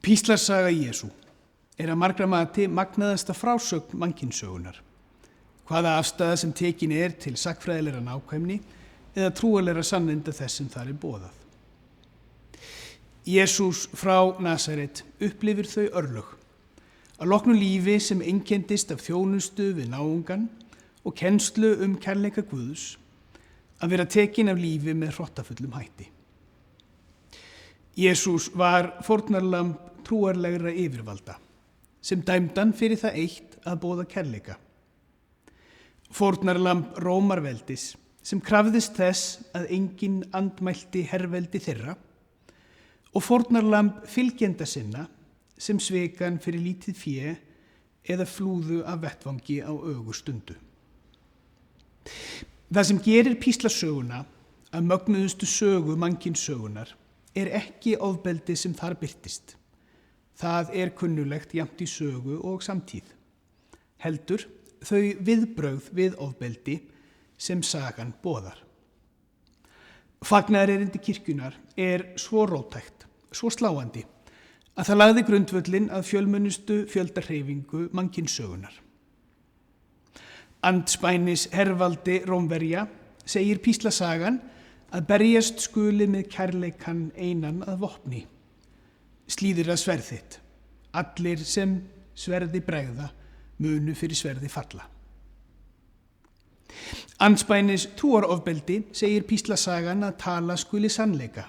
Píslarsaga Jesú að margra mati magnaðasta frásögn mannkynssögunnar. Hvaða afstaða sem tekin til sagnfræðilegrar nákvæmni eða trúarlegra sannindi þess sem þar boðað. Jesús frá Nasaret upplifir þau örlög að loknu lífi sem einkenndist af þjónustu við náungan og kennslu kærleika Guðs að vera tekin af lífi með hrottafullum hætti. Jesús var fórnarlamb trúarlegra yfirvalda sem dæmdan fyrir það eitt að boða kærleika. Fórnarlamb Rómarveldis sem krafðist þess að enginn andmælti herveldi þeirra og fórnarlamb fylgjenda sinna sem svekan fyrir lítið fé eða flúðu af vettvangi á ögurstundu. Það sem gerir píslarsöguna að mögnuðustu sögu mannkynssögunnar ekki ofbeldi sem þar birtist. Það kunnulegt jafnt í sögu og samtíð. Heldur þau viðbrögð við ofbeldi sem sagan boðar. Fagnaðarerindi kirkjunnar svo róttækt, svo sláandi, að það lagði grundvöllinn að fjölmennustu fjöldahreyfingu mannkynssögunnar. Andspænis hervaldi Rómverja segir píslasagan að berjast skuli með kærleikann einan að vopni. Slíðir að sverð þitt, allir sem sverði bregða munu fyrir sverði falla. Andspænis trúarofbeldi segir píslasagan að tala skuli sannleika.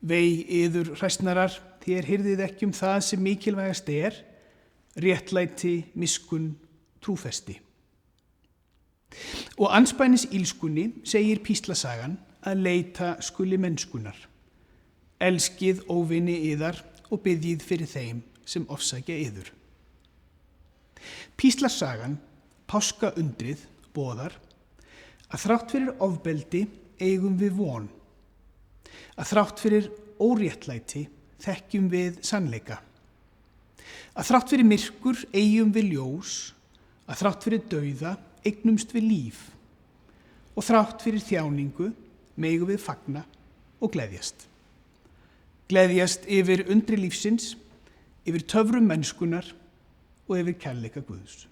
Vei yður hræsnarar, þér hirðið ekki það sem mikilvægast réttlæti, miskunn, trúfesti. Og andspænis ílskunni segir píslasagan að leita skuli mennskunnar. Elskið óvini yðar og biðjið fyrir þeim sem ofsækja yður. Píslarsagan, páskaundrið, boðar að þrátt fyrir ofbeldi eigum við von. Að þrátt fyrir óréttlæti þekkjum við sannleika. Að þrátt fyrir myrkur eigum við ljós. Að þrátt fyrir dauða eignumst við líf. Og þrátt fyrir þjáningu megum við fagna og gleðjast. Gleðjast yfir undri lífsins, yfir töfrum mennskunnar og yfir kærleika Guðs.